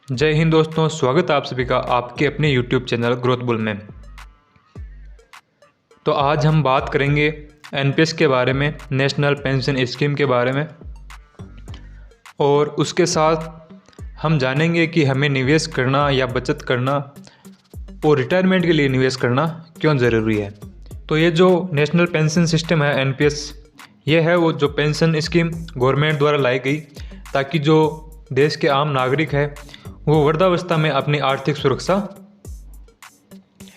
जय हिंद दोस्तों, स्वागत है आप सभी का आपके अपने YouTube चैनल ग्रोथ बुल में। तो आज हम बात करेंगे एनपीएस के बारे में, नेशनल पेंशन स्कीम के बारे में, और उसके साथ हम जानेंगे कि हमें निवेश करना या बचत करना और रिटायरमेंट के लिए निवेश करना क्यों ज़रूरी है। तो ये जो नेशनल पेंशन सिस्टम है एनपीएस, ये है वो जो पेंशन स्कीम गवर्नमेंट द्वारा लाई गई ताकि जो देश के आम नागरिक है वो वृद्धावस्था में अपनी आर्थिक सुरक्षा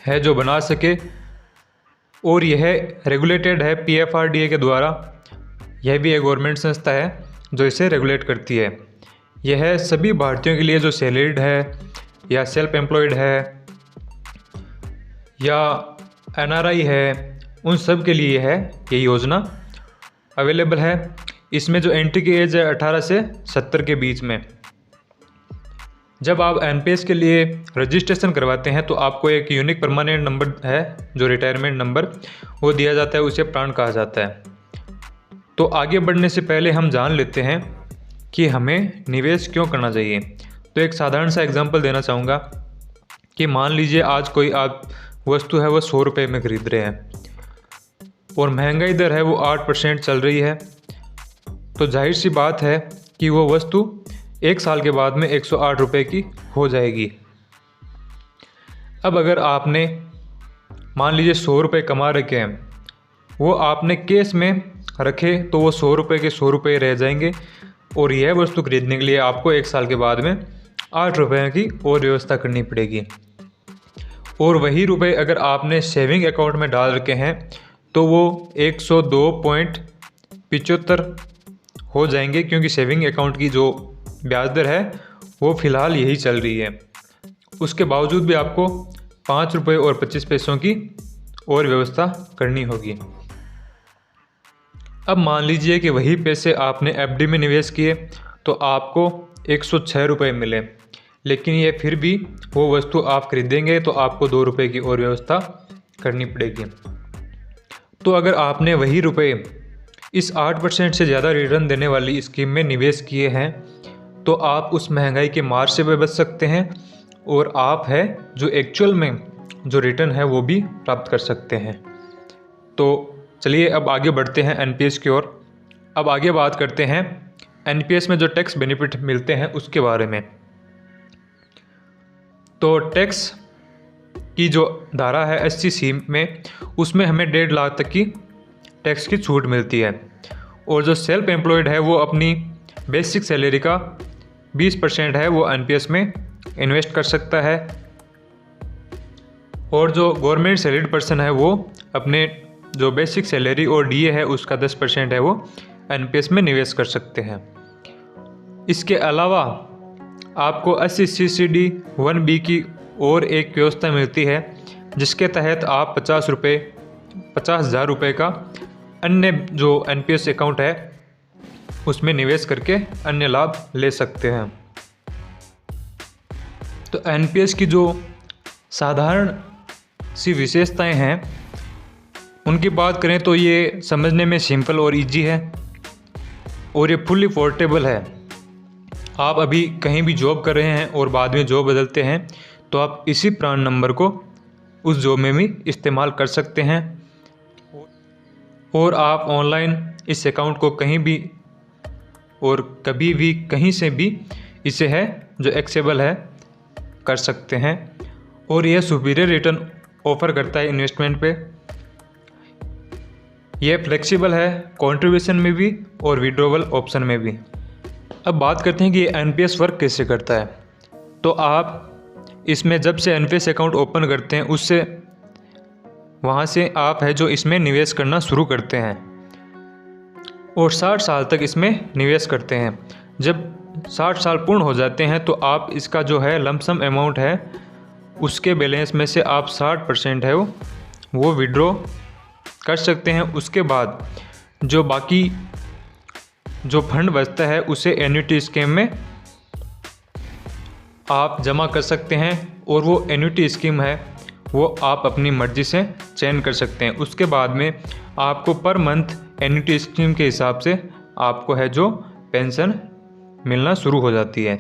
है जो बना सके। और यह रेगुलेटेड है पीएफआरडीए के द्वारा। यह भी एक गवर्नमेंट संस्था है जो इसे रेगुलेट करती है। यह सभी भारतीयों के लिए जो सैलरीड है या सेल्फ एम्प्लॉयड है या एनआरआई है, उन सब के लिए है ये योजना अवेलेबल है। इसमें जो एंट्री की एज है 18 से 70 के बीच में। जब आप एनपीएस के लिए रजिस्ट्रेशन करवाते हैं तो आपको एक यूनिक परमानेंट नंबर है जो रिटायरमेंट नंबर वो दिया जाता है, उसे प्राण कहा जाता है। तो आगे बढ़ने से पहले हम जान लेते हैं कि हमें निवेश क्यों करना चाहिए। तो एक साधारण सा एग्जांपल देना चाहूँगा कि मान लीजिए आज कोई आप वस्तु है वो 100 रुपये में खरीद रहे हैं और महंगाई दर है वो 8% चल रही है। तो जाहिर सी बात है कि वो वस्तु 1 साल के बाद में 108 रुपये की हो जाएगी। अब अगर आपने मान लीजिए 100 रुपये कमा रखे हैं, वो आपने केस में रखे तो वो 100 रुपये के 100 रुपये रह जाएंगे और यह वस्तु खरीदने के लिए आपको 1 साल के बाद में 8 रुपये की और व्यवस्था करनी पड़ेगी। और वही रुपये अगर आपने सेविंग अकाउंट में डाल रखे हैं तो वो 102.75 हो जाएंगे, क्योंकि सेविंग अकाउंट की जो ब्याज दर है वो फ़िलहाल यही चल रही है। उसके बावजूद भी आपको 5 रुपये और 25 पैसों की और व्यवस्था करनी होगी। अब मान लीजिए कि वही पैसे आपने एफडी में निवेश किए तो आपको 106 रुपये मिले, लेकिन ये फिर भी वो वस्तु आप खरीदेंगे तो आपको 2 रुपये की और व्यवस्था करनी पड़ेगी। तो अगर आपने वही रुपये इस 8% से ज़्यादा रिटर्न देने वाली स्कीम में निवेश किए हैं तो आप उस महंगाई के मार से भी बच सकते हैं और आप है जो एक्चुअल में जो रिटर्न है वो भी प्राप्त कर सकते हैं। तो चलिए अब आगे बढ़ते हैं एनपीएस की ओर। अब आगे बात करते हैं एनपीएस में जो टैक्स बेनिफिट मिलते हैं उसके बारे में। तो टैक्स की जो धारा है 80C में, उसमें हमें 1.5 लाख तक की टैक्स की छूट मिलती है। और जो सेल्फ एम्प्लॉयड है वो अपनी बेसिक सैलरी का 20% है वो एनपीएस में इन्वेस्ट कर सकता है। और जो गवर्नमेंट सैलरीड पर्सन है वो अपने जो बेसिक सैलरी और डीए है उसका 10% है वो एनपीएस में निवेश कर सकते हैं। इसके अलावा आपको 80CCD 1B की और एक व्यवस्था मिलती है जिसके तहत आप 50,000 रुपये का अन्य जो एनपीएस अकाउंट है उसमें निवेश करके अन्य लाभ ले सकते हैं। तो एनपीएस की जो साधारण सी विशेषताएं हैं उनकी बात करें तो ये समझने में सिंपल और इजी है और ये फुल्ली पोर्टेबल है। आप अभी कहीं भी जॉब कर रहे हैं और बाद में जॉब बदलते हैं तो आप इसी प्राण नंबर को उस जॉब में भी इस्तेमाल कर सकते हैं। और आप ऑनलाइन इस अकाउंट को कहीं भी और कभी भी कहीं से भी इसे है जो एक्सेबल है कर सकते हैं। और यह सुपीरियर रिटर्न ऑफर करता है इन्वेस्टमेंट पे। यह फ्लेक्सिबल है कंट्रीब्यूशन में भी और विड्रॉवल ऑप्शन में भी। अब बात करते हैं कि ये एनपीएस वर्क कैसे करता है। तो आप इसमें जब से एनपीएस अकाउंट ओपन करते हैं उससे वहाँ से आप है जो इसमें निवेश करना शुरू करते हैं और 60 साल तक इसमें निवेश करते हैं। जब 60 साल पूर्ण हो जाते हैं तो आप इसका जो है लमसम अमाउंट है उसके बैलेंस में से आप 60% है वो विड्रॉ कर सकते हैं। उसके बाद जो बाकी जो फंड बचता है उसे एन्युटी स्कीम में आप जमा कर सकते हैं और वो एन्युटी स्कीम है वो आप अपनी मर्ज़ी से चयन कर सकते हैं। उसके बाद में आपको पर मंथ एन्युटी स्कीम के हिसाब से आपको है जो पेंशन मिलना शुरू हो जाती है।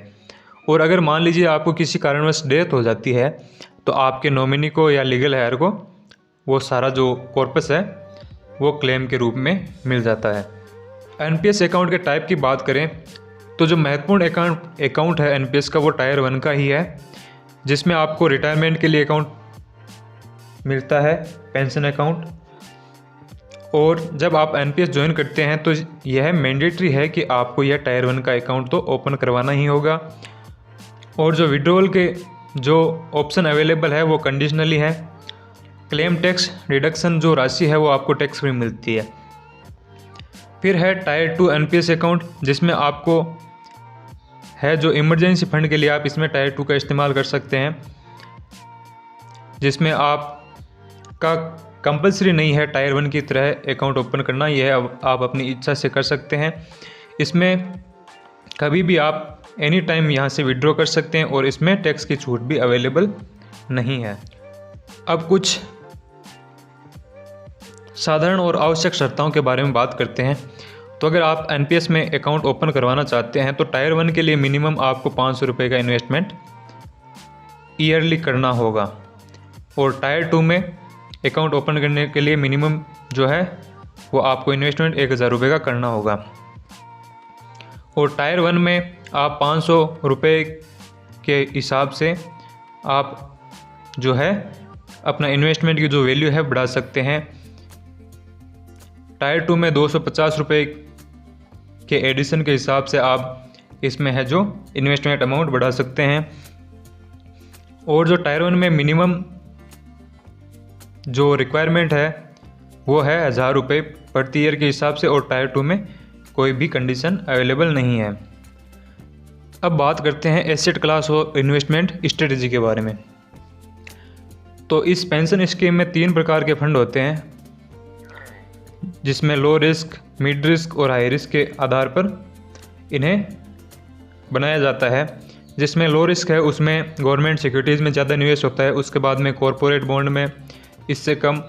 और अगर मान लीजिए आपको किसी कारणवश डेथ हो जाती है तो आपके नॉमिनी को या लीगल हायर को वो सारा जो कॉर्पस है वो क्लेम के रूप में मिल जाता है। एनपीएस अकाउंट के टाइप की बात करें तो जो महत्वपूर्ण अकाउंट है एनपीएस का वो टायर 1 का ही है, जिसमें आपको रिटायरमेंट के लिए अकाउंट मिलता है, पेंशन अकाउंट। और जब आप एनपीएस ज्वाइन करते हैं तो यह मैंडेटरी है कि आपको यह टायर 1 का अकाउंट तो ओपन करवाना ही होगा। और जो विड्रॉल के जो ऑप्शन अवेलेबल है वो कंडीशनली है। क्लेम टैक्स रिडक्शन जो राशि है वो आपको टैक्स फ्री मिलती है। फिर है टायर 2 एनपीएस अकाउंट, जिसमें आपको है जो इमरजेंसी फंड के लिए आप इसमें टायर 2 का इस्तेमाल कर सकते हैं, जिसमें आपका कंपलसरी नहीं है टायर 1 की तरह अकाउंट ओपन करना, यह आप अपनी इच्छा से कर सकते हैं। इसमें कभी भी आप एनी टाइम यहाँ से विड्रॉ कर सकते हैं और इसमें टैक्स की छूट भी अवेलेबल नहीं है। अब कुछ साधारण और आवश्यक शर्तों के बारे में बात करते हैं। तो अगर आप एनपीएस में अकाउंट ओपन करवाना चाहते हैं तो टायर 1 के लिए मिनिमम आपको 500 रुपये का इन्वेस्टमेंट ईयरली करना होगा, और टायर 2 में अकाउंट ओपन करने के लिए मिनिमम जो है वो आपको इन्वेस्टमेंट 1000 रुपये का करना होगा। और टायर 1 में आप 500 रुपये के हिसाब से आप जो है अपना इन्वेस्टमेंट की जो वैल्यू है बढ़ा सकते हैं। टायर 2 में 250 रुपये के एडिशन के हिसाब से आप इसमें है जो इन्वेस्टमेंट अमाउंट बढ़ा सकते हैं। और जो टायर 1 में मिनिमम जो रिक्वायरमेंट है वो है 1000 रुपये प्रति ईयर के हिसाब से, और टायर 2 में कोई भी कंडीशन अवेलेबल नहीं है। अब बात करते हैं एसेट क्लास और इन्वेस्टमेंट स्ट्रेटजी के बारे में। तो इस पेंशन स्कीम में 3 प्रकार के फंड होते हैं, जिसमें लो रिस्क, मिड रिस्क और हाई रिस्क के आधार पर इन्हें बनाया जाता है। जिसमें लो रिस्क है उसमें गवर्नमेंट सिक्योरिटीज़ में ज़्यादा निवेश होता है, उसके बाद में कॉरपोरेट बॉन्ड में इससे कम,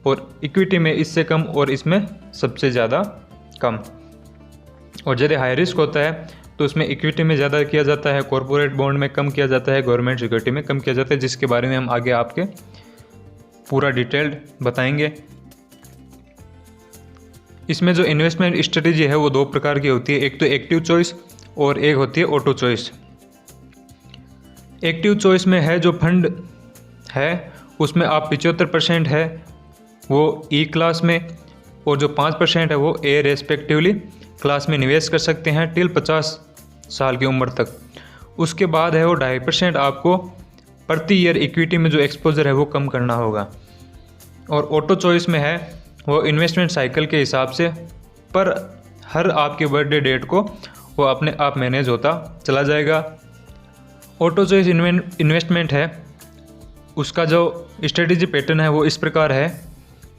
और इक्विटी में इससे कम, और इसमें सबसे ज़्यादा कम। और ज़्यादा हाई रिस्क होता है तो उसमें इक्विटी में ज़्यादा किया जाता है, कॉरपोरेट बॉन्ड में कम किया जाता है, गवर्नमेंट सिक्योरिटी में कम किया जाता है, जिसके बारे में हम आगे आपके पूरा डिटेल्ड बताएंगे। इसमें जो इन्वेस्टमेंट स्ट्रेटजी है वो 2 प्रकार की होती है, एक तो एक्टिव चॉइस और एक होती है ऑटो चॉइस। एक्टिव चॉइस में है जो फंड है उसमें आप 75% है वो ई क्लास में, और जो 5% है वो ए रेस्पेक्टिवली क्लास में निवेश कर सकते हैं टिल 50 साल की उम्र तक। उसके बाद है वो 2.5% आपको प्रति ईयर इक्विटी में जो एक्सपोजर है वो कम करना होगा। और ऑटो चॉइस में है वो इन्वेस्टमेंट साइकिल के हिसाब से पर हर आपके बर्थडे डेट को वो अपने आप मैनेज होता चला जाएगा। ऑटो चॉइस इन्वेस्टमेंट है उसका जो स्ट्रेटेजी पैटर्न है वो इस प्रकार है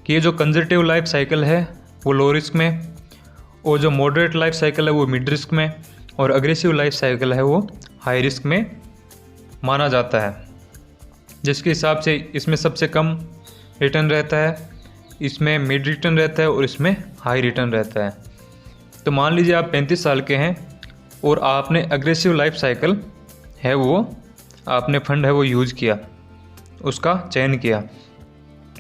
कि ये जो कंजर्वेटिव लाइफ साइकिल है वो लो रिस्क में, और जो मॉडरेट लाइफ साइकिल है वो मिड रिस्क में, और अग्रेसिव लाइफ साइकिल है वो हाई रिस्क में माना जाता है। जिसके हिसाब से इसमें सबसे कम रिटर्न रहता है, इसमें मिड रिटर्न रहता है और इसमें हाई रिटर्न रहता है। तो मान लीजिए आप 35 साल के हैं और आपने अग्रेसिव लाइफ साइकिल है वो आपने फंड है वो यूज़ किया, उसका चयन किया,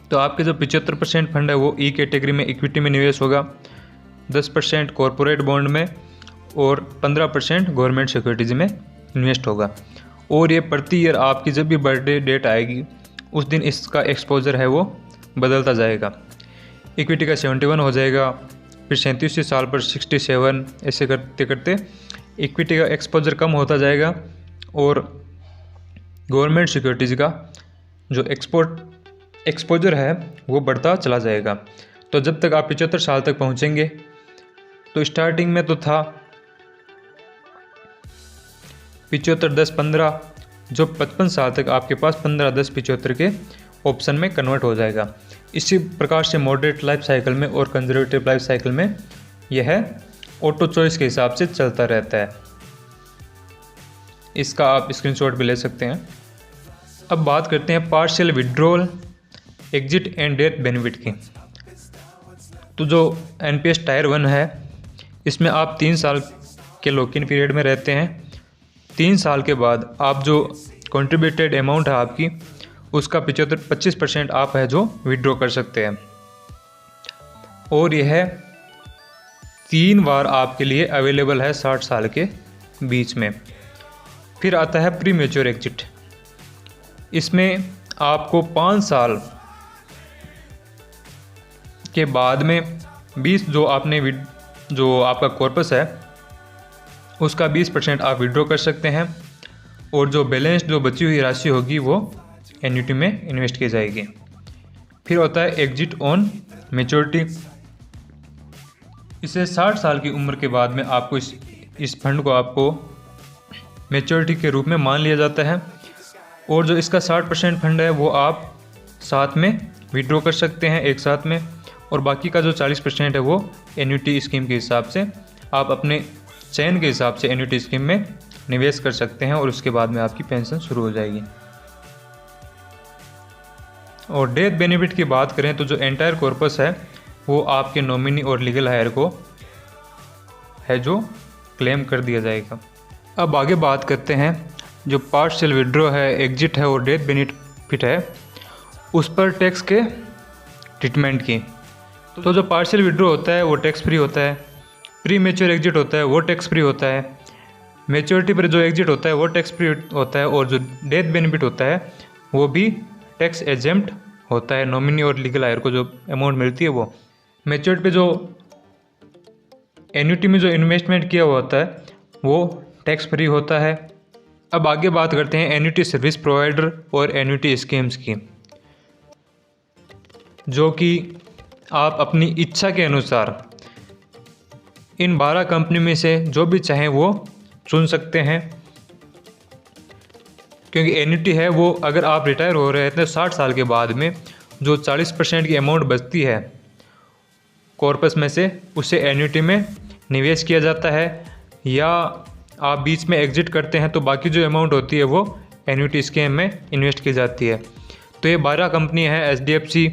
तो आपके जो 75% फंड है वो ई कैटेगरी में इक्विटी में निवेश होगा, 10% कॉरपोरेट बॉन्ड में और 15% गवर्नमेंट सिक्योरिटीज़ में इन्वेस्ट होगा। और ये प्रति ईयर आपकी जब भी बर्थडे डेट आएगी उस दिन इसका एक्सपोजर है वो बदलता जाएगा। इक्विटी का 71 हो जाएगा, फिर 37 साल पर 67, ऐसे करते करते इक्विटी का एक्सपोजर कम होता जाएगा और गवर्नमेंट सिक्योरिटीज़ का जो एक्सपोजर है वो बढ़ता चला जाएगा। तो जब तक आप 75 साल तक पहुंचेंगे, तो स्टार्टिंग में तो था 75, 10, 15, जो 55 साल तक आपके पास 15, 10, 75 के ऑप्शन में कन्वर्ट हो जाएगा। इसी प्रकार से मॉडरेट लाइफ साइकिल में और कंजर्वेटिव लाइफ साइकिल में यह ऑटो चॉइस के हिसाब से चलता रहता है। इसका आप स्क्रीनशॉट भी ले सकते हैं। अब बात करते हैं partial withdrawal, exit and death benefit की। तो जो एनपीएस टायर 1 है इसमें आप 3 साल के लॉक इन पीरियड में रहते हैं 3 साल के बाद आप जो कंट्रीब्यूटेड अमाउंट है आपकी, उसका 25% आप है जो विड्रॉ कर सकते हैं। और यह 3 बार आपके लिए अवेलेबल है 60 साल के बीच में। फिर आता है प्री मैच्योर एग्जिट। इसमें आपको 5 साल के बाद में 20 जो आपका कॉर्पस है उसका 20% आप विड्रॉ कर सकते हैं, और जो बैलेंस जो बची हुई राशि होगी वो एन्युटी में इन्वेस्ट की जाएगी। फिर होता है एग्जिट ऑन मैच्योरिटी। इसे 60 साल की उम्र के बाद में आपको इस फंड को आपको मैच्योरिटी के रूप में मान लिया जाता है, और जो इसका 60% फंड है वो आप साथ में विड्रॉ कर सकते हैं एक साथ में, और बाकी का जो 40% है वो एन्युटी स्कीम के हिसाब से आप अपने चयन के हिसाब से एन्युटी स्कीम में निवेश कर सकते हैं, और उसके बाद में आपकी पेंशन शुरू हो जाएगी। और डेथ बेनिफिट की बात करें तो जो एंटायर कॉर्पस है वो आपके नॉमिनी और लीगल हायर को है जो क्लेम कर दिया जाएगा। अब आगे बात करते हैं जो पार्शियल विड्रॉ है, एग्जिट है और डेथ बेनिफिट है, उस पर टैक्स के ट्रीटमेंट की। तो जो पार्शियल विड्रॉ होता है वो टैक्स फ्री होता है, प्री मैच्योर एग्जिट होता है वो टैक्स फ्री होता है, मैच्योरिटी पर जो एग्जिट होता है वो टैक्स फ्री होता है, और जो डेथ बेनिफिट होता है वो भी टैक्स एग्जेम्प्ट होता है। नॉमिनी और लीगल हायर को जो अमाउंट मिलती है वो मैच्योरिटी पे जो एन्युटी में जो इन्वेस्टमेंट किया हुआ होता है वो टैक्स फ्री होता है। अब आगे बात करते हैं एन्युटी सर्विस प्रोवाइडर और एन्युटी स्कीम्स की, जो कि आप अपनी इच्छा के अनुसार इन 12 कंपनी में से जो भी चाहें वो चुन सकते हैं। क्योंकि एन्युटी है वो अगर आप रिटायर हो रहे हैं तो 60 साल के बाद में जो 40% की अमाउंट बचती है कॉर्पस में से, उसे एन्युटी में निवेश किया जाता है, या आप बीच में एग्जिट करते हैं तो बाकी जो अमाउंट होती है वो एन्युटी स्कीम में इन्वेस्ट की जाती है। तो ये 12 कंपनी है, HDFC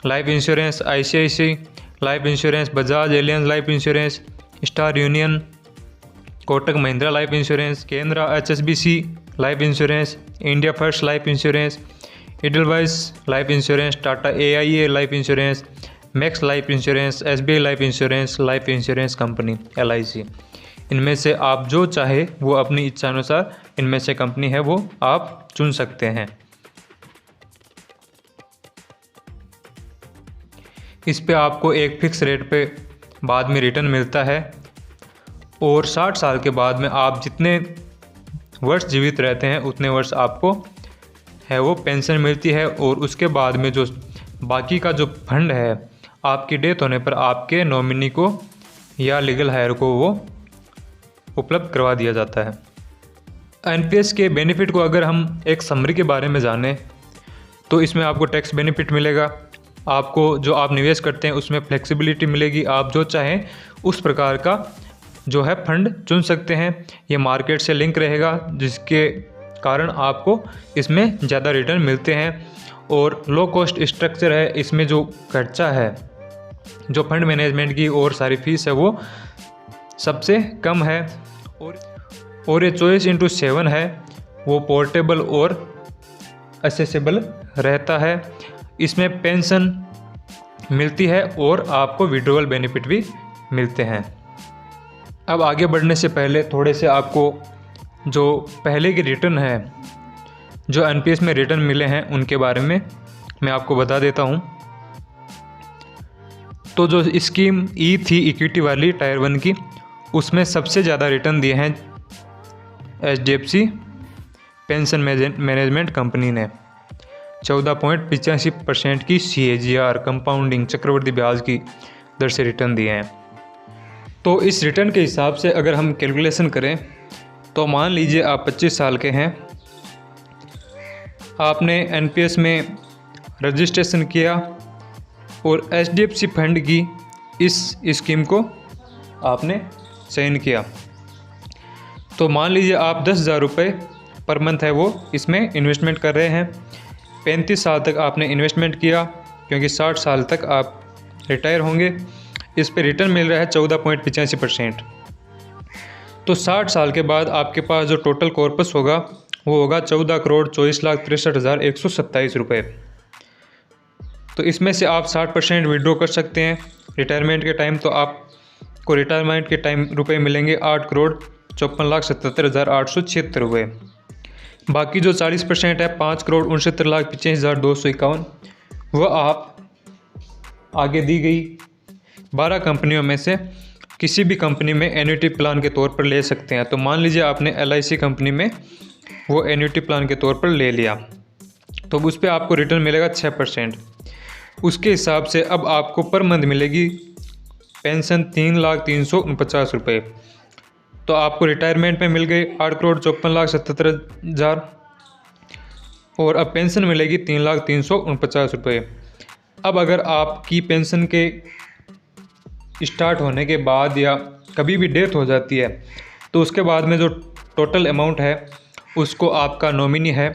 life insurance, ICICI life insurance, Bajaj aliens life insurance, star union, Kotak Mahindra life insurance, Canara HSBC life insurance, India first life insurance, Edelweiss life insurance, Tata AIA life insurance, max life insurance, SBI life insurance company LIC। इनमें से आप जो चाहे वो अपनी इच्छा अनुसार इनमें से कंपनी है वो आप चुन सकते हैं। इस पे आपको एक फिक्स रेट पे बाद में रिटर्न मिलता है, और 60 साल के बाद में आप जितने वर्ष जीवित रहते हैं उतने वर्ष आपको है वो पेंशन मिलती है, और उसके बाद में जो बाकी का जो फंड है आपकी डेथ होने पर आपके नॉमिनी को या लीगल हायर को वो उपलब्ध करवा दिया जाता है। NPS के बेनिफिट को अगर हम एक समरी के बारे में जानें तो इसमें आपको टैक्स बेनिफिट मिलेगा, आपको जो आप निवेश करते हैं उसमें फ्लेक्सिबिलिटी मिलेगी, आप जो चाहें उस प्रकार का जो है फंड चुन सकते हैं। ये मार्केट से लिंक रहेगा जिसके कारण आपको इसमें ज़्यादा रिटर्न मिलते हैं, और लो कॉस्ट स्ट्रक्चर है। इसमें जो खर्चा है, जो फंड मैनेजमेंट की और सारी फीस है वो सबसे कम है, और ये 24/7 है, वो पोर्टेबल और एसेसिबल रहता है। इसमें पेंशन मिलती है और आपको विड्रॉवल बेनिफिट भी मिलते हैं। अब आगे बढ़ने से पहले थोड़े से आपको जो पहले की रिटर्न है, जो NPS में रिटर्न मिले हैं उनके बारे में मैं आपको बता देता हूं। तो जो स्कीम ई थी इक्विटी वाली टायर 1 की, उसमें सबसे ज़्यादा रिटर्न दिए हैं HDFC पेंशन मैनेजमेंट कंपनी ने 14.85% की CAGR कंपाउंडिंग चक्रवर्ती ब्याज की दर से रिटर्न दिए हैं। तो इस रिटर्न के हिसाब से अगर हम कैलकुलेशन करें तो मान लीजिए आप 25 साल के हैं, आपने NPS में रजिस्ट्रेशन किया और HDFC फंड की इस स्कीम को आपने चयन किया, तो मान लीजिए आप 10,000 रुपये पर मंथ है वो इसमें इन्वेस्टमेंट कर रहे हैं। 35 साल तक आपने इन्वेस्टमेंट किया, क्योंकि 60 साल तक आप रिटायर होंगे। इस पे रिटर्न मिल रहा है 14.85%। तो 60 साल के बाद आपके पास जो टोटल कॉर्पस होगा वो होगा 14,24,63,127 रुपये। तो इसमें से आप 60% विड्रॉ कर सकते हैं रिटायरमेंट के टाइम। तो आपको रिटायरमेंट के टाइम रुपए मिलेंगे 8,54,77,876 रुपये। बाकी जो 40% है 5,69,85,251, वह आप आगे दी गई 12 कंपनियों में से किसी भी कंपनी में एन्युटी प्लान के तौर पर ले सकते हैं। तो मान लीजिए आपने LIC कंपनी में वो एन्युटी प्लान के तौर पर ले लिया, तो उस पर आपको रिटर्न मिलेगा 6%। उसके हिसाब से अब आपको पर मंथ मिलेगी पेंशन 3,03,49 रुपये। तो आपको रिटायरमेंट में मिल गए 8,54,77,000 और अब पेंशन मिलेगी 3,03,49 रुपये। अब अगर आपकी पेंशन के स्टार्ट होने के बाद या कभी भी डेथ हो जाती है तो उसके बाद में जो टोटल अमाउंट है उसको आपका नॉमिनी है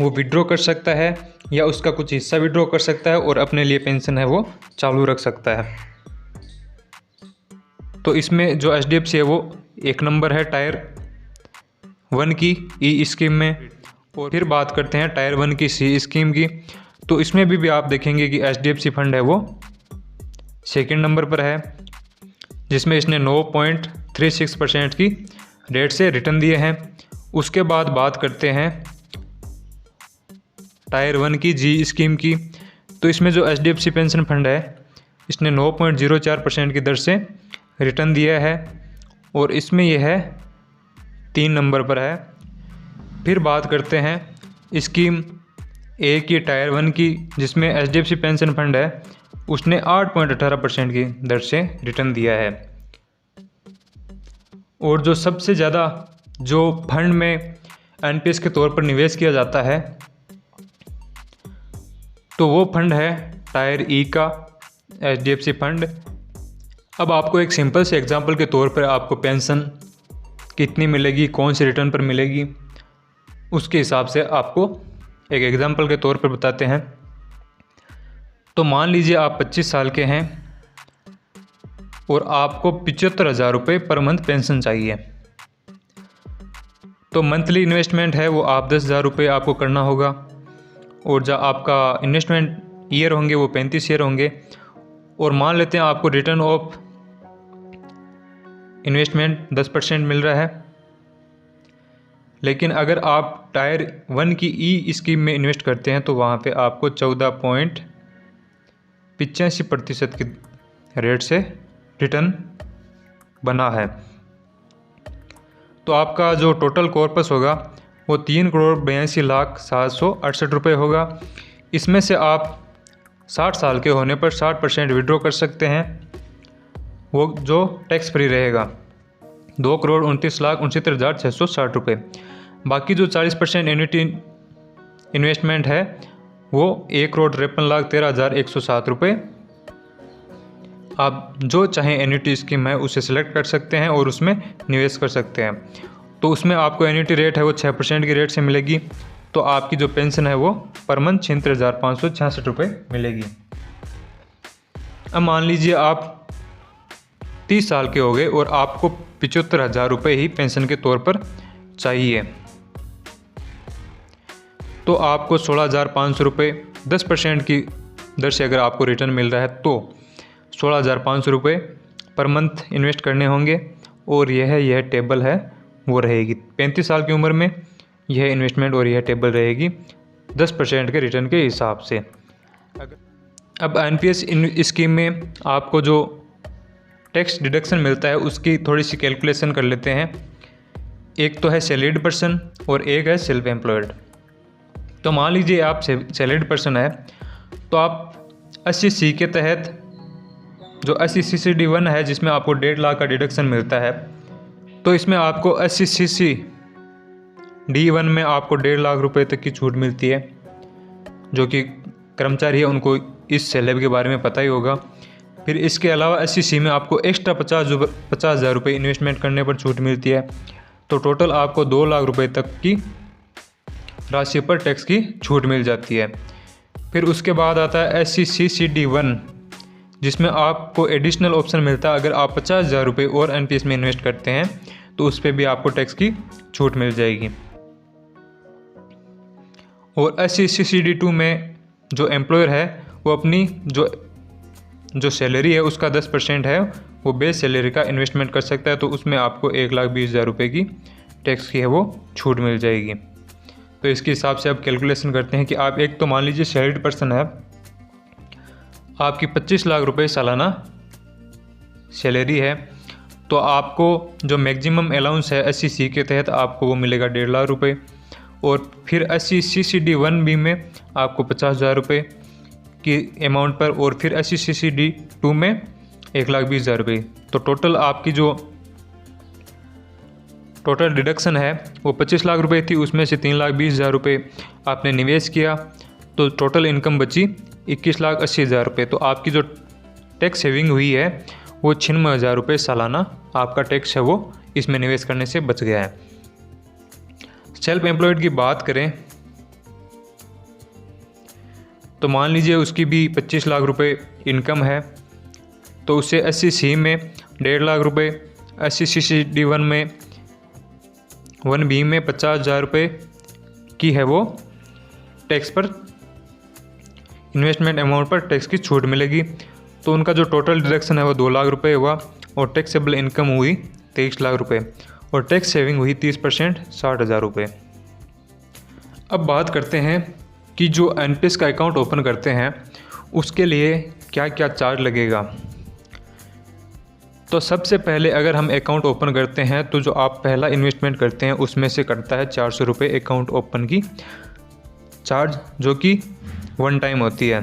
वो विड्रॉ कर सकता है या उसका कुछ हिस्सा विड्रॉ कर सकता है और अपने लिए पेंशन है वो चालू रख सकता है। तो इसमें जो HDFC है वो 1 नंबर है टायर 1 की E स्कीम में। और फिर बात करते हैं टायर 1 की C स्कीम की। तो इसमें भी आप देखेंगे कि HDFC फंड है वो 2nd नंबर पर है, जिसमें इसने 9.36% की रेट से रिटर्न दिए हैं। उसके बाद बात करते हैं टायर 1 की G स्कीम की। तो इसमें जो HDFC पेंशन फंड है इसने 9.04% की दर से रिटर्न दिया है और इसमें यह है 3 नंबर पर है। फिर बात करते हैं स्कीम A की टायर 1 की, जिसमें HDFC पेंशन फंड है उसने 8.18% की दर से रिटर्न दिया है। और जो सबसे ज़्यादा जो फंड में NPS के तौर पर निवेश किया जाता है तो वो फंड है टायर E का HDFC फंड। अब आपको एक सिंपल से एग्जांपल के तौर पर आपको पेंशन कितनी मिलेगी, कौन से रिटर्न पर मिलेगी, उसके हिसाब से आपको एक एग्जांपल के तौर पर बताते हैं। तो मान लीजिए आप 25 साल के हैं और आपको 75,000 रुपये पर मंथ पेंशन चाहिए। तो मंथली इन्वेस्टमेंट है वो आप 10,000 रुपये आपको करना होगा और जब आपका इन्वेस्टमेंट ईयर होंगे वो 35 ईयर होंगे। और मान लेते हैं आपको रिटर्न ऑफ इन्वेस्टमेंट 10% मिल रहा है, लेकिन अगर आप टायर 1 की E स्कीम में इन्वेस्ट करते हैं तो वहाँ पे आपको 14.85% की रेट से रिटर्न बना है। तो आपका जो टोटल कॉर्पस होगा वो 3,82,768 रुपये होगा। इसमें से आप 60 साल के होने पर 60% विड्रॉ कर सकते हैं, वो जो टैक्स फ्री रहेगा 2,29,69,660 रुपये। बाकी जो 40% एन्युटी इन्वेस्टमेंट है वो 1,53,13,107 रुपये। आप जो चाहें एन्युटी स्कीम है उसे सिलेक्ट कर सकते हैं और उसमें निवेश कर सकते हैं। तो उसमें आपको एन्युटी रेट है वो 6% की रेट से मिलेगी। तो आपकी जो पेंशन है वो पर मंथ 76,566 रुपये मिलेगी। अब मान लीजिए आप 30 साल के हो गए और आपको 75,000 रुपये ही पेंशन के तौर पर चाहिए। तो आपको 16,500 रुपये 10% की दर से अगर आपको रिटर्न मिल रहा है तो 16,500 रुपये पर मंथ इन्वेस्ट करने होंगे। और यह टेबल है वो रहेगी 35 साल की उम्र में यह इन्वेस्टमेंट और यह टेबल रहेगी 10% के रिटर्न के हिसाब से। अब NPS स्कीम में आपको जो टैक्स डिडक्शन मिलता है उसकी थोड़ी सी कैलकुलेशन कर लेते हैं। एक तो है सैलरीड पर्सन और एक है सेल्फ एम्प्लॉयड। तो मान लीजिए आप सैलरीड पर्सन है तो आप 80C के तहत जो 80CCD1 है जिसमें आपको 1.5 लाख का डिडक्शन मिलता है, तो इसमें आपको 80CCD1 में आपको 1.5 लाख रुपए तक की छूट मिलती है। जो कि कर्मचारी है उनको इस स्लैब के बारे में पता ही होगा। फिर इसके अलावा 80C में आपको एक्स्ट्रा 50,000 रुपये इन्वेस्टमेंट करने पर छूट मिलती है। तो टोटल आपको 2 लाख रुपए तक की राशि पर टैक्स की छूट मिल जाती है। फिर उसके बाद आता है 80CCD1 जिसमें आपको एडिशनल ऑप्शन मिलता है। अगर आप 50,000 रुपये और NPS में इन्वेस्ट करते हैं तो उस पर भी आपको टैक्स की छूट मिल जाएगी। और SECD2 में जो एम्प्लॉयर है वो अपनी जो सैलरी है उसका 10% है वो बेस सैलरी का इन्वेस्टमेंट कर सकता है, तो उसमें आपको 1,20,000 रुपये की टैक्स की है वो छूट मिल जाएगी। तो इसके हिसाब से आप कैलकुलेशन करते हैं कि आप एक तो मान लीजिए सैलरीड पर्सन है, आपकी 25 लाख रुपए सालाना सैलरी है, तो आपको जो मैक्सिमम अलाउंस है SEC के तहत आपको वो मिलेगा 1.5 लाख रुपये। और फिर SECD1B में आपको 50,000 रुपये की अमाउंट पर, और फिर SECD2 में 1,20,000 रुपये। तो टोटल आपकी जो टोटल डिडक्शन है वो 25 लाख रुपए थी, उसमें से 3,20,000 रुपये आपने निवेश किया, तो टोटल इनकम बची 21,80,000 रुपये। तो आपकी जो टैक्स सेविंग हुई है वो 96,000 रुपये सालाना आपका टैक्स है वो इसमें निवेश करने से बच गया है। सेल्फ एम्प्लॉयड की बात करें तो मान लीजिए उसकी भी 25 लाख रुपए इनकम है, तो उसे SEC में 1.5 लाख रुपये, SECD1 में 1B में 50,000 रुपये की है वो टैक्स पर इन्वेस्टमेंट अमाउंट पर टैक्स की छूट मिलेगी। तो उनका जो टोटल डिडक्शन है वो 2 लाख रुपये हुआ, और टैक्सेबल इनकम हुई 23 लाख रुपये, और टैक्स सेविंग हुई 30% 60,000 रुपये। अब बात करते हैं कि जो NPS का अकाउंट ओपन करते हैं उसके लिए क्या क्या चार्ज लगेगा। तो सबसे पहले अगर हम अकाउंट ओपन करते हैं तो जो आप पहला इन्वेस्टमेंट करते हैं उसमें से कटता है 400 रुपये अकाउंट ओपन की चार्ज, जो कि 1 टाइम होती है।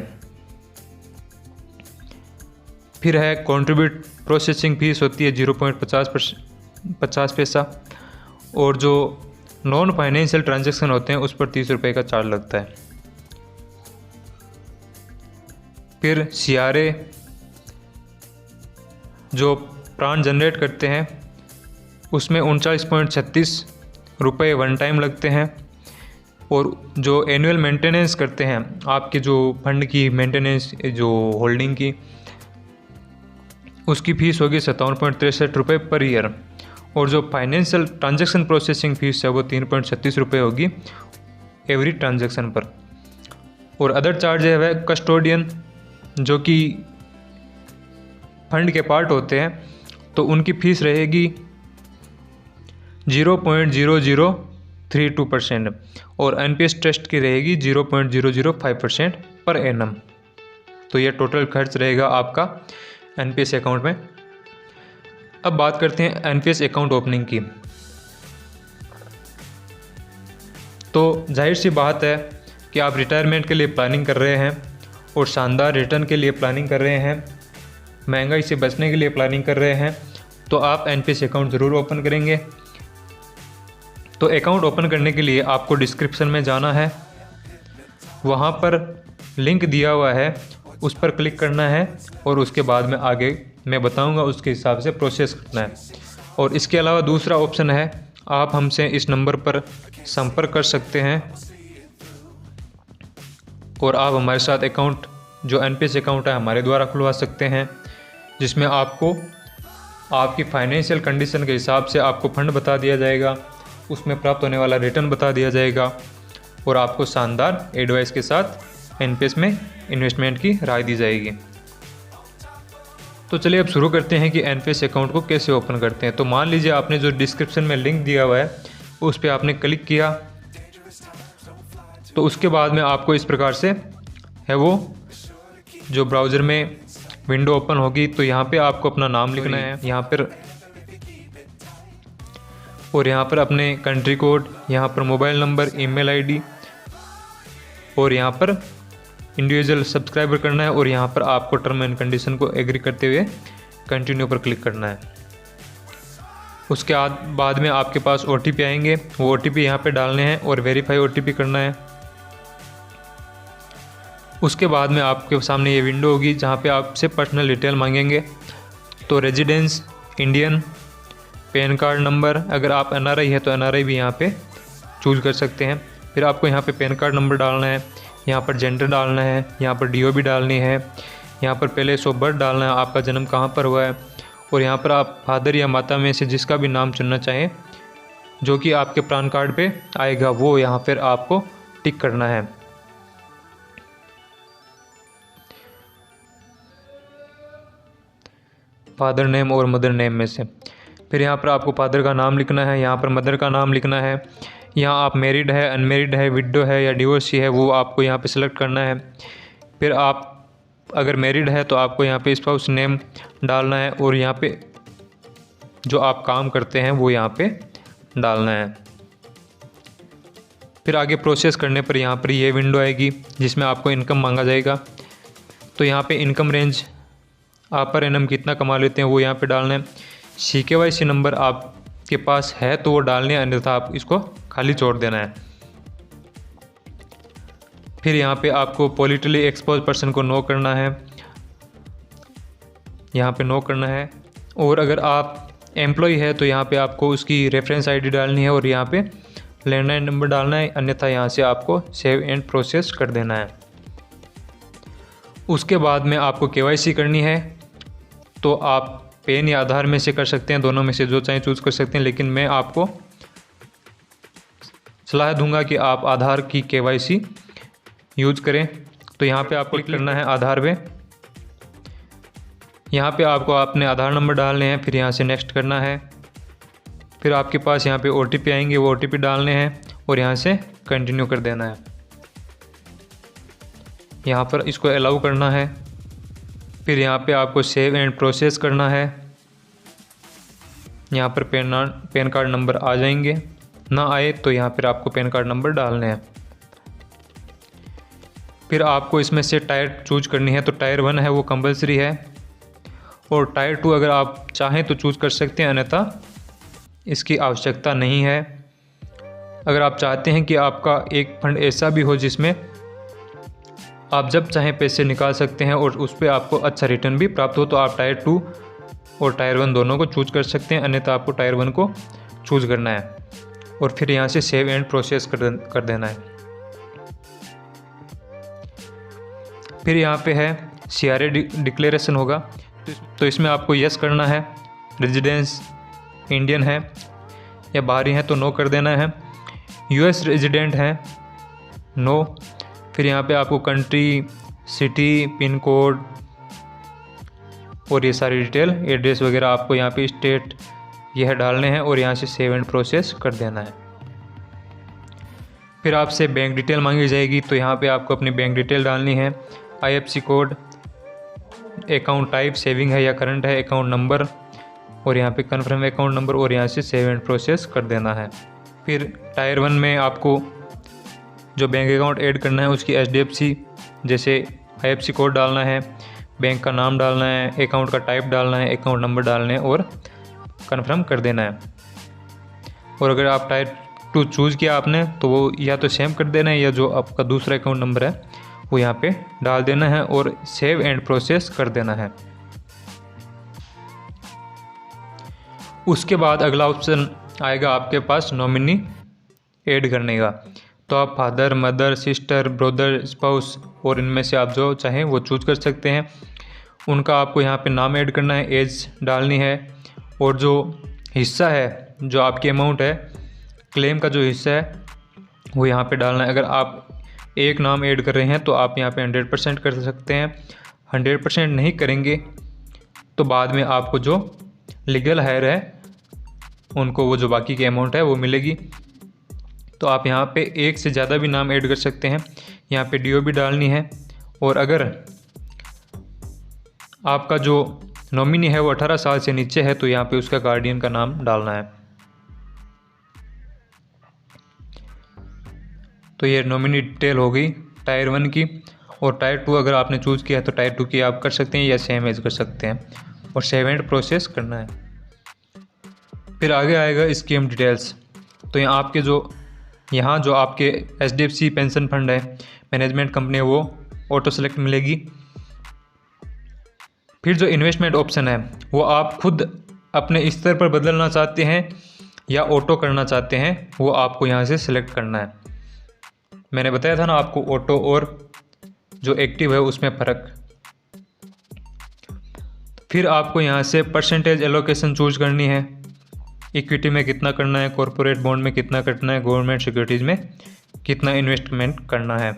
फिर है कंट्रीब्यूट प्रोसेसिंग फीस होती है 0.50 पैसा, और जो नॉन फाइनेंशियल ट्रांजैक्शन होते हैं उस पर 30 रुपये का चार्ज लगता है। फिर CRA जो प्राण जनरेट करते हैं उसमें 39.36 रुपये 1 टाइम लगते हैं, और जो एनुअल मेंटेनेंस करते हैं आपके जो फंड की मेंटेनेंस जो होल्डिंग की, उसकी फ़ीस होगी 57.63 रुपये पर ईयर, और जो फाइनेंशियल ट्रांजैक्शन प्रोसेसिंग फ़ीस है वो 3.36 रुपये होगी एवरी ट्रांजैक्शन पर। और अदर चार्ज है वह कस्टोडियन जो कि फंड के पार्ट होते हैं, तो उनकी फ़ीस रहेगी 0.0032% और NPS ट्रस्ट की रहेगी 0.005% पर एनम। तो ये टोटल खर्च रहेगा आपका NPS अकाउंट में। अब बात करते हैं NPS अकाउंट ओपनिंग की। तो जाहिर सी बात है कि आप रिटायरमेंट के लिए प्लानिंग कर रहे हैं और शानदार रिटर्न के लिए प्लानिंग कर रहे हैं, महंगाई से बचने के लिए प्लानिंग कर रहे हैं, तो आप NPS अकाउंट ज़रूर ओपन करेंगे। तो अकाउंट ओपन करने के लिए आपको डिस्क्रिप्शन में जाना है, वहाँ पर लिंक दिया हुआ है, उस पर क्लिक करना है, और उसके बाद में आगे मैं बताऊंगा उसके हिसाब से प्रोसेस करना है। और इसके अलावा दूसरा ऑप्शन है, आप हमसे इस नंबर पर संपर्क कर सकते हैं और आप हमारे साथ अकाउंट जो NPS अकाउंट है हमारे द्वारा खुलवा सकते हैं, जिसमें आपको आपकी फाइनेंशियल कंडीशन के हिसाब से आपको फंड बता दिया जाएगा, उसमें प्राप्त होने वाला रिटर्न बता दिया जाएगा, और आपको शानदार एडवाइस के साथ NPS में इन्वेस्टमेंट की राय दी जाएगी। तो चलिए अब शुरू करते हैं कि NPS अकाउंट को कैसे ओपन करते हैं। तो मान लीजिए आपने जो डिस्क्रिप्शन में लिंक दिया हुआ है उस पर आपने क्लिक किया, तो उसके बाद में आपको इस प्रकार से है वो जो ब्राउज़र में विंडो ओपन होगी। तो यहाँ पे आपको अपना नाम लिखना है यहाँ पर, और यहाँ पर अपने कंट्री कोड, यहाँ पर मोबाइल नंबर, ईमेल आईडी, और यहाँ पर इंडिविजुअल सब्सक्राइबर करना है, और यहाँ पर आपको टर्म एंड कंडीशन को एग्री करते हुए कंटिन्यू पर क्लिक करना है। उसके बाद में आपके पास OTP आएंगे, वो OTP यहाँ पे डालने हैं और वेरीफाई OTP करना है। उसके बाद में आपके सामने ये विंडो होगी जहाँ पे आपसे पर्सनल डिटेल मांगेंगे। तो residence Indian, pan card number, अगर आप NRI है तो NRI भी यहाँ पे चूज़ कर सकते हैं। फिर आपको यहाँ पे पैन कार्ड नंबर डालना है, यहाँ पर जेंडर डालना है, यहाँ पर DOB डालनी है, यहाँ पर प्लेस ऑफ बर्थ डालना है, आपका जन्म कहाँ पर हुआ है, और यहाँ पर आप फादर या माता में से जिसका भी नाम चुनना चाहें जो कि आपके पैन कार्ड पे आएगा वो यहाँ पर आपको टिक करना है। फादर नेम और मदर नेम में से। फिर यहाँ पर आपको फादर का नाम लिखना है, यहाँ पर मदर का नाम लिखना है। यहाँ आप मैरिड है, अनमेरिड है, विडो है या डिवोर्सी है वो आपको यहाँ पे सिलेक्ट करना है। फिर आप अगर मैरिड है तो आपको यहाँ पे स्पाउस नेम डालना है और यहाँ पे जो आप काम करते हैं वो यहाँ पे डालना है। फिर आगे प्रोसेस करने पर यहाँ पर ये विंडो आएगी जिसमें आपको इनकम मांगा जाएगा। तो यहाँ पे इनकम रेंज आप पर एनम कितना कमा लेते हैं वो यहाँ पे डालना है। CKYC नंबर आपके पास है तो वो डालने हैं, अन्यथा आप इसको खाली छोड़ देना है। फिर यहाँ पे आपको पॉलिटिकली एक्सपोज पर्सन को नो करना है, यहाँ पे नो करना है। और अगर आप एम्प्लॉय है तो यहाँ पे आपको उसकी रेफरेंस ID डालनी है और यहाँ पे लैंडलाइन नंबर डालना है, अन्यथा यहाँ से आपको सेव एंड प्रोसेस कर देना है। उसके बाद में आपको KYC करनी है तो आप पैन या आधार में से कर सकते हैं, दोनों में से जो चाहें चूज़ कर सकते हैं, लेकिन मैं आपको सलाह दूंगा कि आप आधार की KYC यूज़ करें। तो यहाँ पे आपको क्लिक करना है आधार पे। यहाँ पे आपको अपने आधार नंबर डालने हैं, फिर यहाँ से नेक्स्ट करना है। फिर आपके पास यहाँ पे OTP आएंगे, वो OTP डालने हैं और यहाँ से कंटिन्यू कर देना है। यहाँ पर इसको अलाउ करना है। फिर यहाँ पे आपको सेव एंड प्रोसेस करना है। यहाँ पर पैन कार्ड नंबर आ जाएंगे, ना आए तो यहाँ पर आपको पैन कार्ड नंबर डालने हैं। फिर आपको इसमें से टायर चूज करनी है। तो टायर 1 है वो कंपलसरी है और टायर 2 अगर आप चाहें तो चूज़ कर सकते हैं, अन्यथा इसकी आवश्यकता नहीं है। अगर आप चाहते हैं कि आपका एक फंड ऐसा भी हो जिसमें आप जब चाहें पैसे निकाल सकते हैं और उस पर आपको अच्छा रिटर्न भी प्राप्त हो, तो आप टायर 2 और टायर 1 दोनों को चूज़ कर सकते हैं, अन्यथा आपको टायर 1 को चूज़ करना है और फिर यहाँ से सेव एंड प्रोसेस कर देना है। फिर यहाँ पे है CRA डिक्लेरेशन होगा, तो इसमें आपको यस करना है। रेजिडेंस इंडियन है या बाहरी है तो नो कर देना है। US रेजिडेंट हैं नो। फिर यहाँ पे आपको कंट्री, सिटी, पिन कोड और ये सारी डिटेल, एड्रेस वगैरह आपको यहाँ पे स्टेट यह डालने हैं और यहाँ से सेव एंड प्रोसेस कर देना है। फिर आपसे बैंक डिटेल मांगी जाएगी, तो यहाँ पे आपको अपनी बैंक डिटेल डालनी है। IFSC code, account type saving है या करंट है, अकाउंट नंबर और यहाँ पे कन्फर्म अकाउंट नंबर और यहाँ से सेव एंड प्रोसेस कर देना है। फिर टायर 1 में आपको जो बैंक अकाउंट ऐड करना है उसकी HDFC जैसे IFSC कोड डालना है, बैंक का नाम डालना है, अकाउंट का टाइप डालना है, अकाउंट नंबर डालना है और कन्फर्म कर देना है। और अगर आप टायर 2 चूज़ किया आपने तो वो या तो सेम कर देना है या जो आपका दूसरा अकाउंट नंबर है वो यहाँ पे डाल देना है और सेव एंड प्रोसेस कर देना है। उसके बाद अगला ऑप्शन आएगा आपके पास नॉमिनी ऐड करने का। तो आप father, mother, sister, brother, spouse और इनमें से आप जो चाहें वो चूज़ कर सकते हैं। उनका आपको यहाँ पे नाम ऐड करना है, एज डालनी है और जो हिस्सा है, जो आपकी अमाउंट है, क्लेम का जो हिस्सा है वो यहाँ पे डालना है। अगर आप एक नाम ऐड कर रहे हैं तो आप यहाँ पे 100% कर सकते हैं। 100% नहीं करेंगे तो बाद में आपको जो लीगल हायर है उनको वो जो बाकी की अमाउंट है वो मिलेगी। तो आप यहाँ पे एक से ज़्यादा भी नाम ऐड कर सकते हैं। यहाँ पे DO भी डालनी है और अगर आपका जो नॉमिनी है वो 18 साल से नीचे है तो यहाँ पे उसका गार्डियन का नाम डालना है। तो ये नॉमिनी डिटेल हो गई टायर 1 की। और टायर 2 अगर आपने चूज़ किया है तो टायर 2 की आप कर सकते हैं या सेम एज कर सकते हैं और सेव एंड प्रोसेस करना है। फिर आगे आएगा स्कीम डिटेल्स। तो यहाँ जो आपके HDFC पेंशन फंड है, मैनेजमेंट कंपनी है, वो ऑटो सेलेक्ट मिलेगी। फिर जो इन्वेस्टमेंट ऑप्शन है वो आप खुद अपने स्तर पर बदलना चाहते हैं या ऑटो करना चाहते हैं, वो आपको यहाँ से सिलेक्ट करना है। मैंने बताया था ना आपको ऑटो और जो एक्टिव है उसमें फ़र्क। फिर आपको यहाँ से परसेंटेज एलोकेशन चूज करनी है। इक्विटी में कितना करना है, कॉरपोरेट बॉन्ड में कितना करना है, गवर्नमेंट सिक्योरिटीज़ में कितना इन्वेस्टमेंट करना है।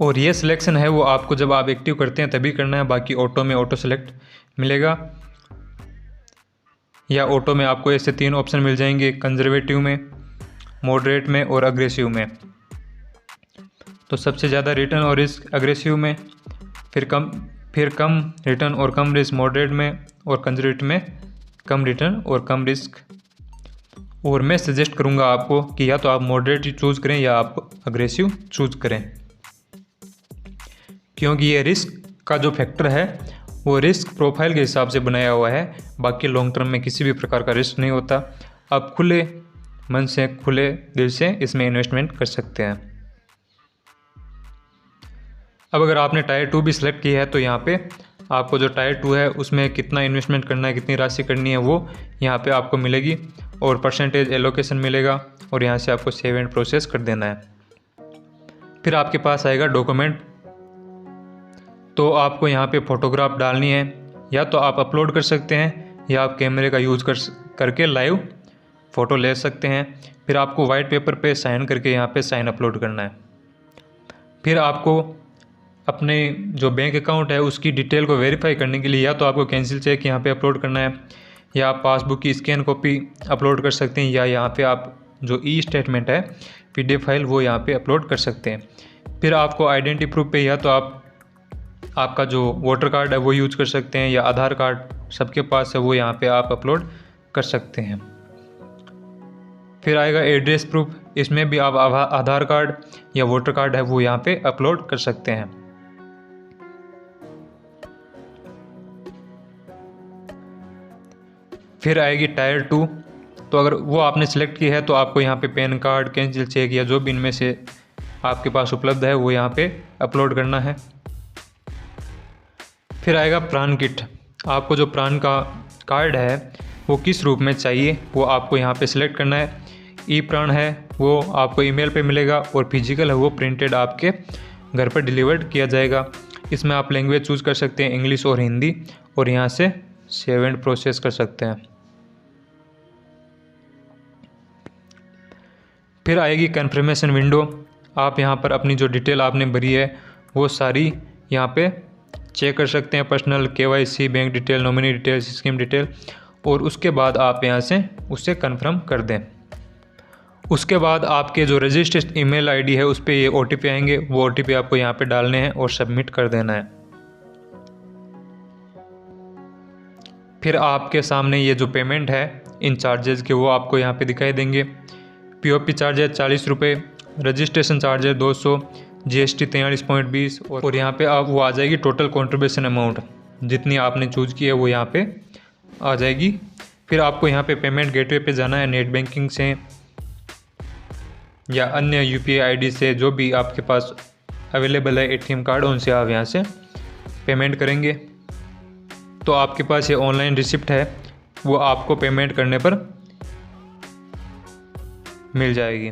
और ये सिलेक्शन है वो आपको जब आप एक्टिव करते हैं तभी करना है, बाकी ऑटो में ऑटो सेलेक्ट मिलेगा, या ऑटो में आपको ऐसे 3 ऑप्शन मिल जाएंगे, कंजर्वेटिव में, मॉडरेट में और अग्रेसिव में। तो सबसे ज़्यादा रिटर्न और रिस्क अग्रेसिव में, फिर कम रिटर्न और कम रिस्क मॉडरेट में, और कंजर्वेटिव में कम रिटर्न और कम रिस्क। और मैं सजेस्ट करूँगा आपको कि या तो आप मॉडरेट चूज़ करें या आप अग्रेसिव चूज़ करें, क्योंकि ये रिस्क का जो फैक्टर है वो रिस्क प्रोफाइल के हिसाब से बनाया हुआ है, बाकी लॉन्ग टर्म में किसी भी प्रकार का रिस्क नहीं होता। आप खुले मन से, खुले दिल से इसमें इन्वेस्टमेंट कर सकते हैं। अब अगर आपने टायर 2 भी सिलेक्ट किया है तो यहाँ पे आपको जो टायर 2 है उसमें कितना इन्वेस्टमेंट करना है, कितनी राशि करनी है वो यहाँ पे आपको मिलेगी, और परसेंटेज एलोकेशन मिलेगा, और यहाँ से आपको सेव एंड प्रोसेस कर देना है। फिर आपके पास आएगा डॉक्यूमेंट। तो आपको यहाँ पे फ़ोटोग्राफ डालनी है, या तो आप अपलोड कर सकते हैं या आप कैमरे का यूज़ करके लाइव फ़ोटो ले सकते हैं। फिर आपको वाइट पेपर पे साइन करके यहाँ पे साइन अपलोड करना है। फिर आपको अपने जो बैंक अकाउंट है उसकी डिटेल को वेरीफाई करने के लिए या तो आपको कैंसिल चेक यहाँ पे अपलोड करना है, या आप पासबुक की स्कैन कॉपी अपलोड कर सकते हैं, या यहाँ पे आप जो ई स्टेटमेंट है PDF फाइल वो यहाँ पे अपलोड कर सकते हैं। फिर आपको आइडेंटिटी प्रूफ पे या तो आपका जो वोटर कार्ड है वो यूज़ कर सकते हैं, या आधार कार्ड सबके पास है वो यहाँ पे आप अपलोड कर सकते हैं। फिर आएगा एड्रेस प्रूफ, इसमें भी आप आधार कार्ड या वोटर कार्ड है वो यहाँ पे अपलोड कर सकते हैं। फिर आएगी टायर 2। तो अगर वो आपने सेलेक्ट की है तो आपको यहाँ पे पैन कार्ड, कैंसिल चेक या जो भी इनमें से आपके पास उपलब्ध है वो यहाँ पे अपलोड करना है। फिर आएगा प्राण किट। आपको जो प्राण का कार्ड है वो किस रूप में चाहिए वो आपको यहाँ पे सिलेक्ट करना है। ई प्राण है वो आपको ईमेल पे मिलेगा, और फिजिकल है वो प्रिंटेड आपके घर पर डिलीवर्ड किया जाएगा। इसमें आप लैंग्वेज चूज़ कर सकते हैं, इंग्लिश और हिंदी, और यहाँ से सेव एंड प्रोसेस कर सकते हैं। फिर आएगी कन्फर्मेशन विंडो। आप यहाँ पर अपनी जो डिटेल आपने भरी है वो सारी यहाँ पे चेक कर सकते हैं, personal, KYC, bank detail, nominee detail, scheme detail, और उसके बाद आप यहाँ से उसे कन्फर्म कर दें। उसके बाद आपके जो रजिस्टर्ड ईमेल आईडी है उस पर ये OTP आएंगे, वो OTP आपको यहाँ पे डालने हैं और सबमिट कर देना है। फिर आपके सामने ये जो पेमेंट है इन चार्जेस के वो आपको यहाँ पे दिखाई देंगे। POP चार्जेस 40 रुपये, रजिस्ट्रेशन चार्जेस 200, GST 43.20, और यहाँ पे आप वो आ जाएगी टोटल कंट्रीब्यूशन अमाउंट जितनी आपने चूज़ की है वो यहाँ पे आ जाएगी। फिर आपको यहाँ पे पेमेंट गेटवे पे जाना है, नेट बैंकिंग से या अन्य UPI ID से, जो भी आपके पास अवेलेबल है ATM कार्ड, उनसे आप यहाँ से पेमेंट करेंगे। तो आपके पास ये ऑनलाइन रिसिप्ट है वो आपको पेमेंट करने पर मिल जाएगी।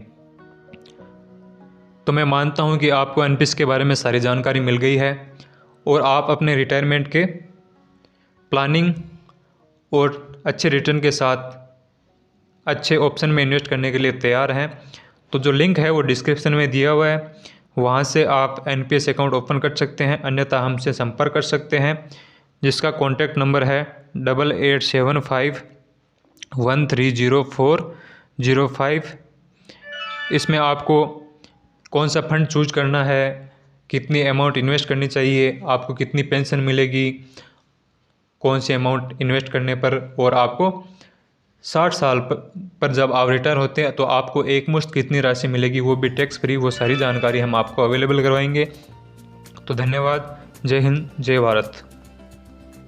तो मैं मानता हूँ कि आपको NPS के बारे में सारी जानकारी मिल गई है, और आप अपने रिटायरमेंट के प्लानिंग और अच्छे रिटर्न के साथ अच्छे ऑप्शन में इन्वेस्ट करने के लिए तैयार हैं। तो जो लिंक है वो डिस्क्रिप्शन में दिया हुआ है, वहाँ से आप NPS अकाउंट ओपन कर सकते हैं, अन्यथा हमसे संपर्क कर सकते हैं, जिसका कॉन्टैक्ट नंबर है 8875130405। इसमें आपको कौन सा फंड चूज करना है, कितनी अमाउंट इन्वेस्ट करनी चाहिए, आपको कितनी पेंशन मिलेगी कौन सी अमाउंट इन्वेस्ट करने पर, और आपको 60 साल पर जब आप रिटायर होते हैं तो आपको एक मुश्त कितनी राशि मिलेगी वो भी टैक्स फ्री, वो सारी जानकारी हम आपको अवेलेबल करवाएंगे। तो धन्यवाद। जय हिंद, जय भारत।